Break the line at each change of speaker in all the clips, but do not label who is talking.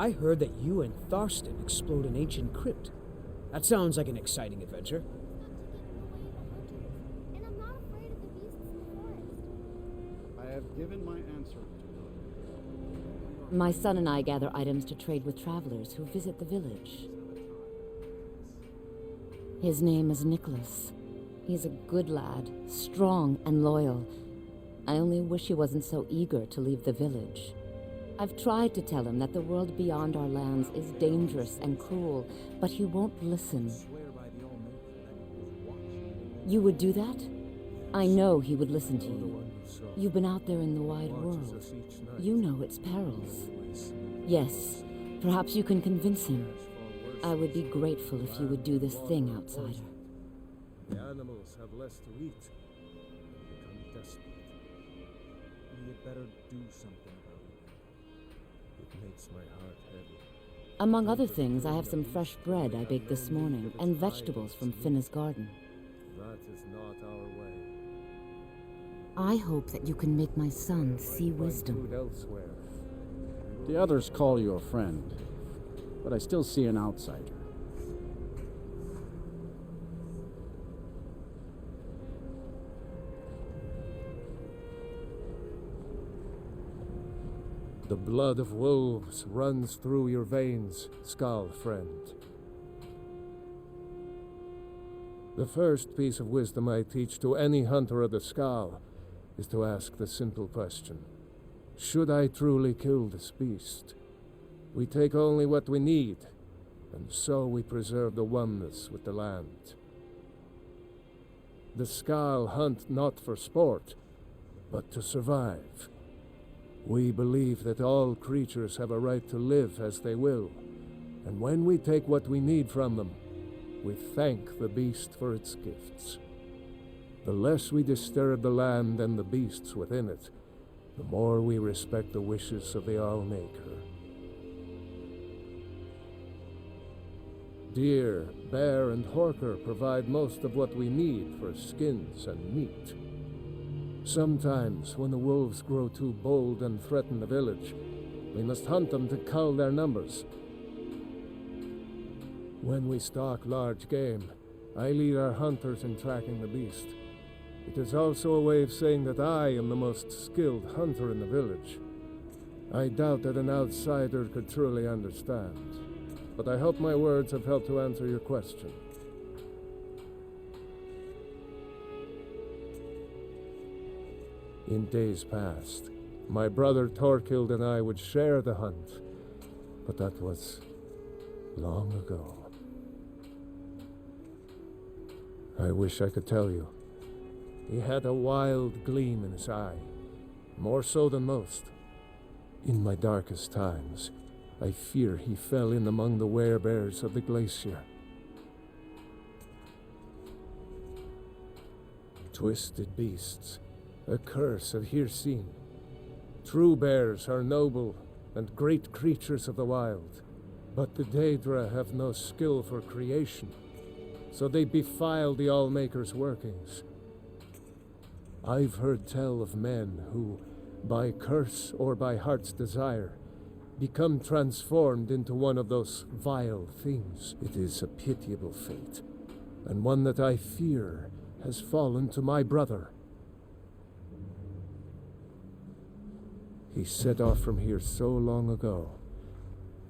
I heard that you and Tharston explored an ancient crypt. That sounds like an exciting adventure.
And I'm not afraid of the beasts in the forest.
I have given my answer.
My son and I gather items to trade with travelers who visit the village. His name is Nicholas. He's a good lad, strong and loyal. I only wish he wasn't so eager to leave the village. I've tried to tell him that the world beyond our lands is dangerous and cruel, but he won't listen. You would do that? I know he would listen to you. You've been out there in the wide world. You know its perils. Yes, perhaps you can convince him. I would be grateful if you would do this thing, outsider.
The animals have less to eat. They become desperate. We had better do something about it. It makes my heart heavy.
Among other things, I have some fresh bread I baked this morning, and vegetables from Finna's garden.
That is not our way.
I hope that you can make my son see wisdom.
Food elsewhere.
The others call you a friend, but I still see an outsider.
The blood of wolves runs through your veins, Skal friend. The first piece of wisdom I teach to any hunter of the Skal is to ask the simple question: should I truly kill this beast? We take only what we need, and so we preserve the oneness with the land. The Skal hunt not for sport, but to survive. We believe that all creatures have a right to live as they will, and when we take what we need from them, we thank the beast for its gifts. The less we disturb the land and the beasts within it, the more we respect the wishes of the Allmaker. Deer, bear, and horker provide most of what we need for skins and meat. Sometimes, when the wolves grow too bold and threaten the village, we must hunt them to cull their numbers. When we stalk large game, I lead our hunters in tracking the beast. It is also a way of saying that I am the most skilled hunter in the village. I doubt that an outsider could truly understand, but I hope my words have helped to answer your question. In days past, my brother Torkild and I would share the hunt, but that was long ago. I wish I could tell you. He had a wild gleam in his eye, more so than most. In my darkest times, I fear he fell in among the werebears of the glacier. Twisted beasts, a curse of here seen. True bears are noble and great creatures of the wild, but the Daedra have no skill for creation, so they defile the Allmaker's workings. I've heard tell of men who, by curse or by heart's desire, become transformed into one of those vile things. It is a pitiable fate, and one that I fear has fallen to my brother. He set off from here so long ago,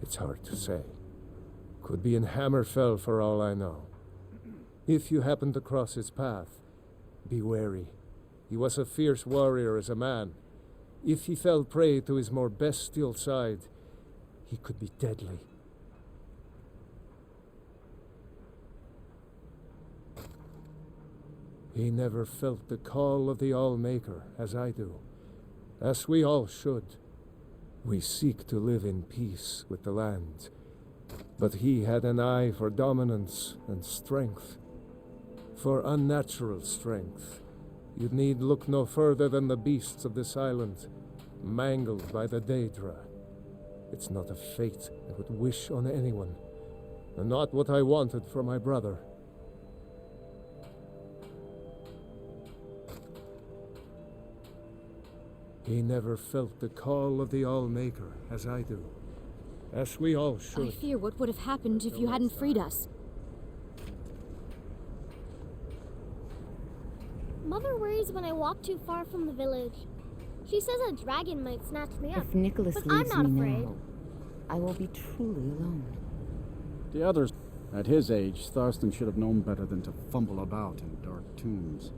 it's hard to say. Could be in Hammerfell for all I know. If you happen to cross his path, be wary. He was a fierce warrior as a man. If he fell prey to his more bestial side, he could be deadly. He never felt the call of the Allmaker as I do, as we all should. We seek to live in peace with the land, but he had an eye for dominance and strength. For unnatural strength, you'd need look no further than the beasts of this island, mangled by the Daedra. It's not a fate I would wish on anyone, and not what I wanted for my brother. He never felt the call of the Allmaker as I do, As we all
I
should.
fear what would have happened if you hadn't freed us. Mother worries when I walk too far from the village. She says a dragon might snatch me up.
If Nicholas
but I'm
leaves
not
me
afraid.
now, I will be truly alone.
The others, at his age, Thurston should have known better than to fumble about in dark tombs.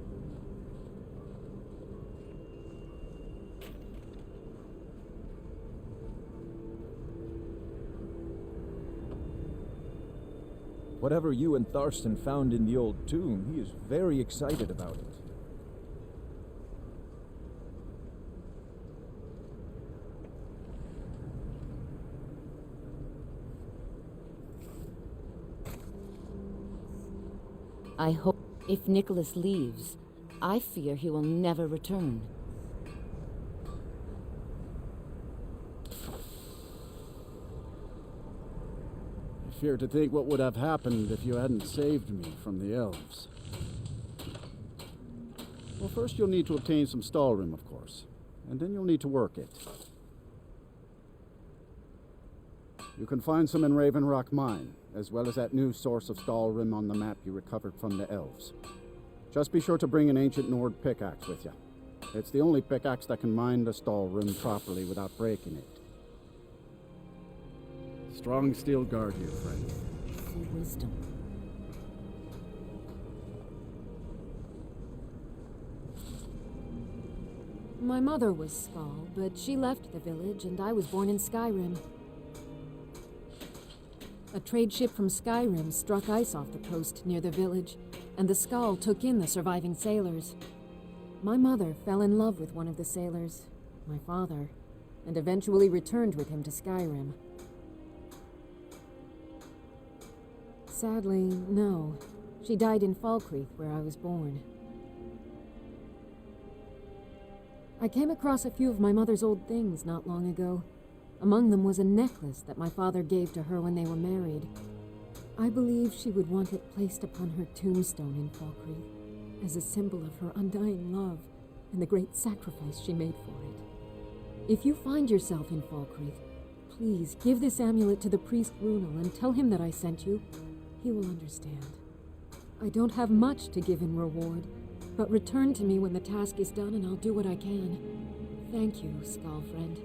Whatever you and Thurston found in the old tomb, he is very excited about it.
I hope if Nicholas leaves, I fear he will never return.
I fear to think what would have happened if you hadn't saved me from the elves. Well, first you'll need to obtain some Skyrim, of course, and then you'll need to work it. You can find some in Raven Rock Mine, as well as that new source of Skyrim on the map you recovered from the elves. Just be sure to bring an ancient Nord pickaxe with you. It's the only pickaxe that can mine the Skyrim properly without breaking it. Strong steel guard here, friend.
Full wisdom.
My mother was Skull, but she left the village and I was born in Skyrim. A trade ship from Skyrim struck ice off the coast near the village, and the Skull took in the surviving sailors. My mother fell in love with one of the sailors, my father, and eventually returned with him to Skyrim. Sadly, no. She died in Falkreath, where I was born. I came across a few of my mother's old things not long ago. Among them was a necklace that my father gave to her when they were married. I believe she would want it placed upon her tombstone in Falkreath as a symbol of her undying love and the great sacrifice she made for it. If you find yourself in Falkreath, please give this amulet to the priest Runel and tell him that I sent you. He will understand. I don't have much to give in reward, but return to me when the task is done and I'll do what I can. Thank you, Skull friend.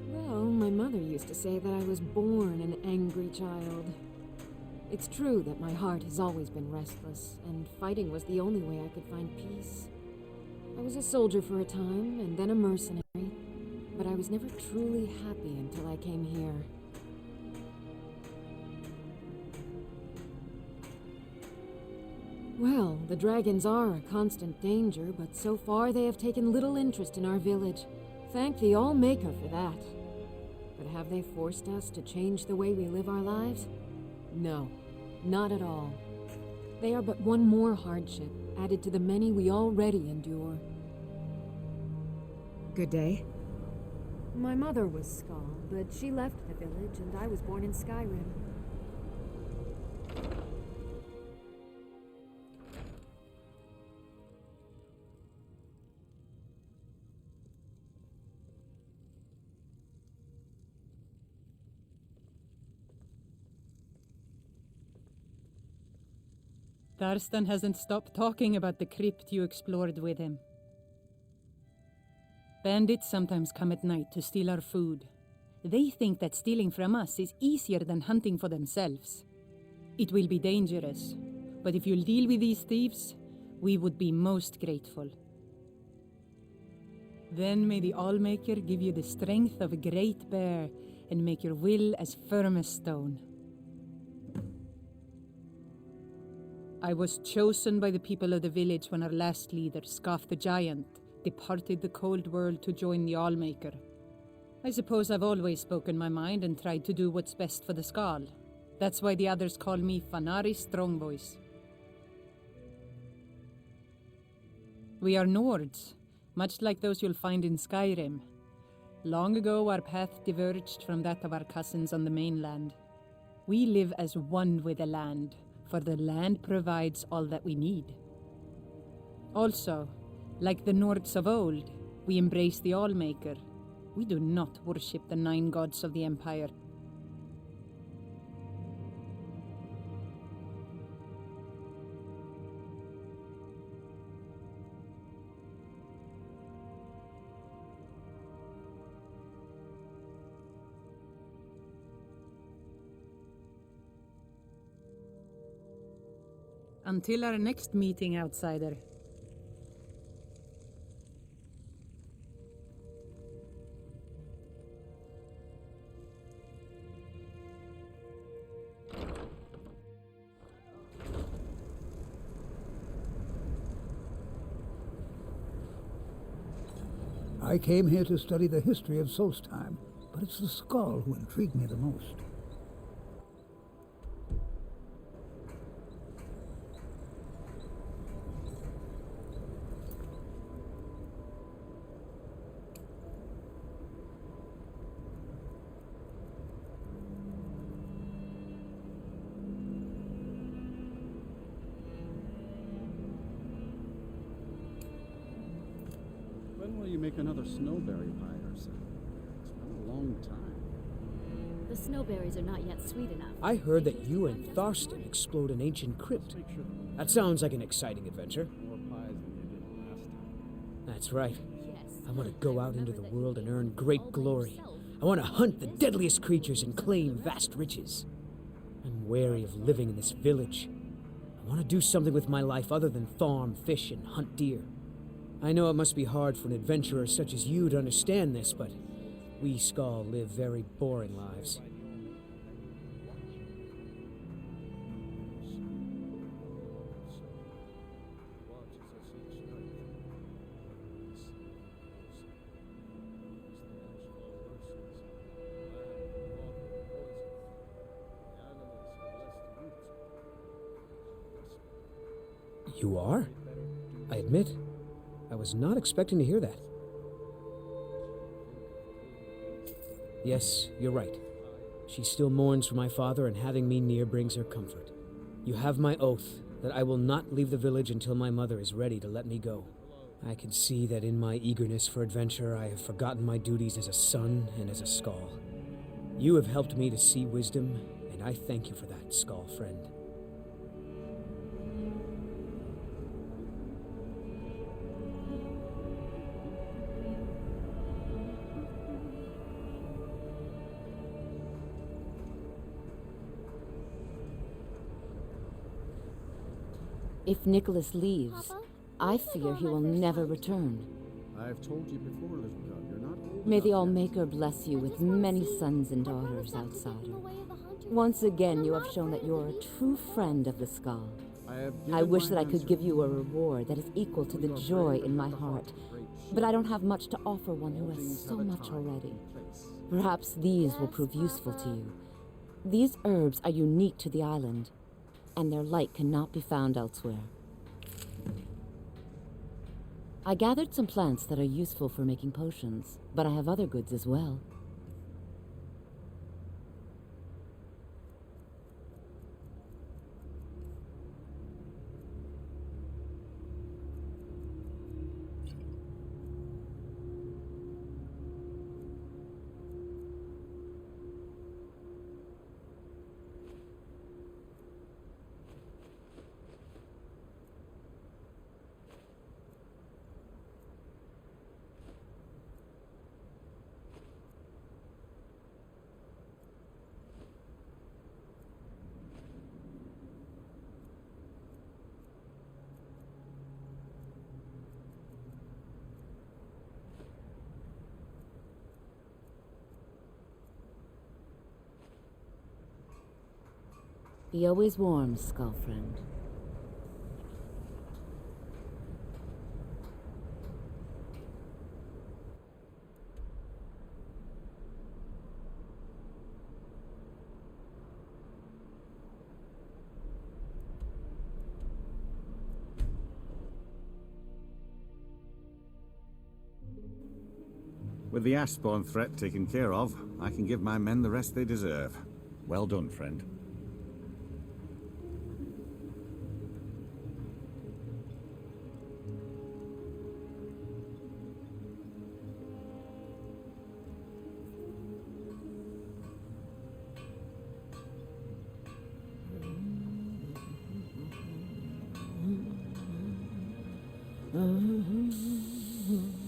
Well, my mother used to say that I was born an angry child. It's true that my heart has always been restless, and fighting was the only way I could find peace. I was a soldier for a time, and then a mercenary, but I was never truly happy until I came here. Well, the dragons are a constant danger, but so far they have taken little interest in our village. Thank the All-Maker for that. But have they forced us to change the way we live our lives? No, not at all. They are but one more hardship added to the many we already endure.
Good day.
My mother was Skull, but she left the village and I was born in Skyrim.
Thurston hasn't stopped talking about the crypt you explored with him. Bandits sometimes come at night to steal our food. They think that stealing from us is easier than hunting for themselves. It will be dangerous, but if you'll deal with these thieves, we would be most grateful. Then may the All-Maker give you the strength of a great bear and make your will as firm as stone. I was chosen by the people of the village when our last leader, Scoff the Giant, departed the cold world to join the All-Maker. I suppose I've always spoken my mind and tried to do what's best for the Skull. That's why the others call me Fanari Strongvoice. We are Nords, much like those you'll find in Skyrim. Long ago, our path diverged from that of our cousins on the mainland. We live as one with the land, for the land provides all that we need. Also, like the Nords of old, we embrace the All-Maker. We do not worship the 9 gods of the Empire. Until our next meeting, outsider.
I came here to study the history of Solstheim, but it's the skull who intrigued me the most.
When will you make another snowberry pie or something? It's been a long time.
The snowberries are not yet sweet enough.
I heard that you and Tharston explored an ancient crypt. That sounds like an exciting adventure.
More pies than you did last time.
That's right.
Yes.
I want to go out into the world and earn great glory. I want to hunt the deadliest creatures and claim vast riches. I'm wary of living in this village. I want to do something with my life other than farm, fish, and hunt deer. I know it must be hard for an adventurer such as you to understand this, but we Skall live very boring lives. You are? I admit, I was not expecting to hear that. Yes, you're right. She still mourns for my father, and having me near brings her comfort. You have my oath that I will not leave the village until my mother is ready to let me go. I can see that in my eagerness for adventure, I have forgotten my duties as a son and as a Skall. You have helped me to see wisdom, and I thank you for that, Skall friend.
If Nicholas leaves,
Papa,
I
where's the
fear
door
he
my
will
first
never
son?
return.
I've told you before, little girl, you're not old
May the
enough yet.
Allmaker bless you
I
with
just wanna
many
see
sons and
my brother's
daughters,
not to get in
outsider.
the way of the hunters.
Once again,
I'm
you
not
have shown that
afraid
you're
of
a
the
true
beast.
friend of the Skall.
I have
I
given
wish
my
that I could
answer.
give you a reward that is equal to the
You are
joy
brave
in my
and have a
heart,
of great
but I don't
chivalry.
have much to offer one who
All
has
things
so
have a
much
time
already.
and place.
Perhaps these will
Yes,
prove useful to
Papa.
you. These herbs are unique to the island, and their light cannot be found elsewhere. I gathered some plants that are useful for making potions, but I have other goods as well. Be always warm, Skull Friend.
With the Ashbourne threat taken care of, I can give my men the rest they deserve. Well done, friend.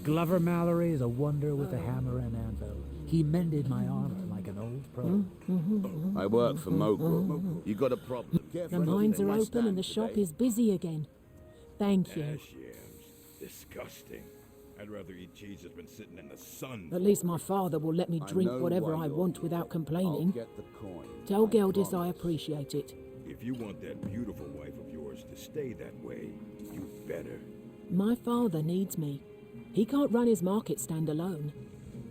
Glover Mallory is a wonder with a hammer and anvil. He mended my armor like an old pro.
I work for Mogul. You got a problem?
The mines are open and the shop is busy again. Thank you.
Ash yams. Disgusting. I'd rather eat cheese that's been sitting in the sun.
At least my father will let me drink whatever I want without complaining. Tell Geldis I appreciate it.
If you want that beautiful wife of yours to stay that way, you better.
My father needs me. He can't run his market stand alone.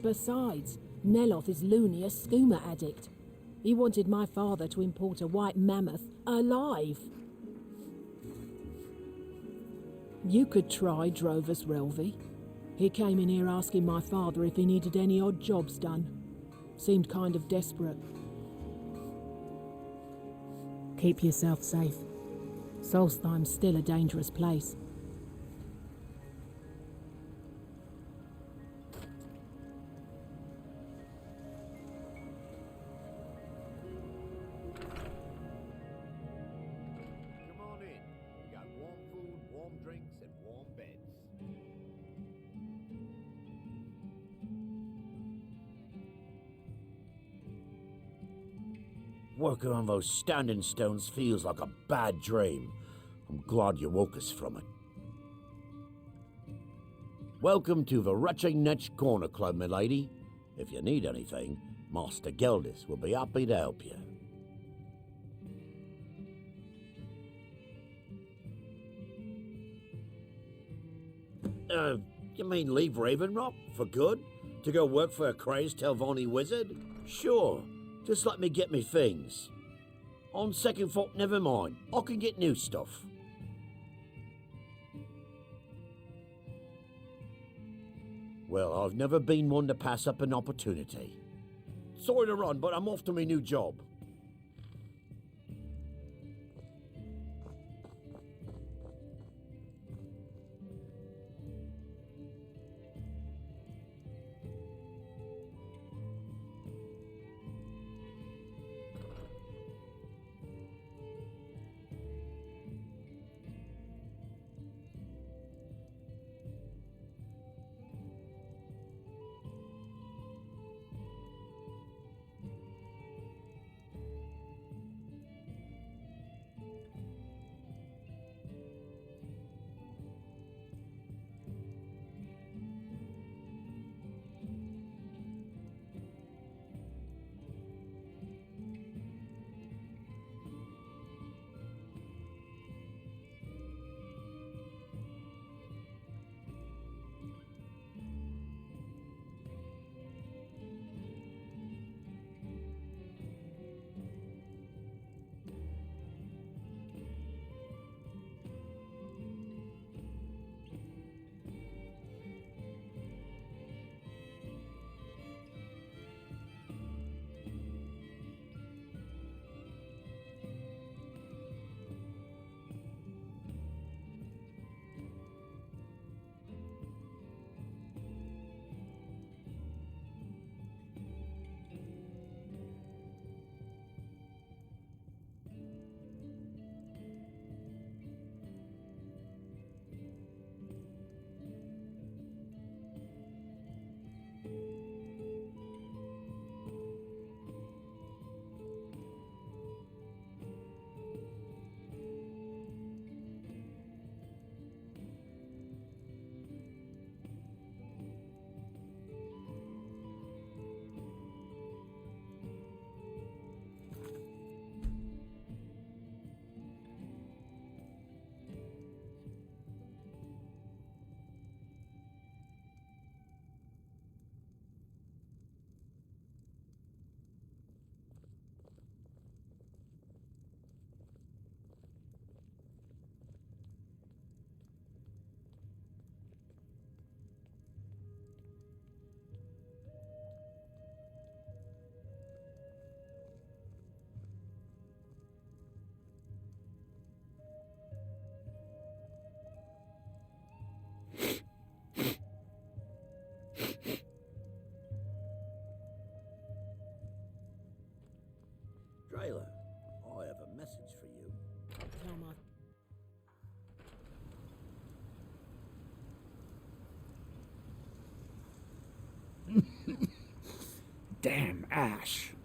Besides, Neloth is loony, a skooma addict. He wanted my father to import a white mammoth alive. You could try Drovus Relvi. He came in here asking my father if he needed any odd jobs done. Seemed kind of desperate. Keep yourself safe. Solstheim's still a dangerous place.
Come on in. We got warm food, warm drinks, and warm beds.
Working on those standing stones feels like a bad dream. I'm glad you woke us from it. Welcome to the Retching Netch Corner Club, milady. If you need anything, Master Geldis will be happy to help you. You mean leave Raven Rock for good? To go work for a crazed Telvanni wizard? Sure. Just let me get me things. On second thought, never mind. I can get new stuff. Well, I've never been one to pass up an opportunity. Sorry to run, but I'm off to my new job. Drayla, I have a message for you.
Damn Ash.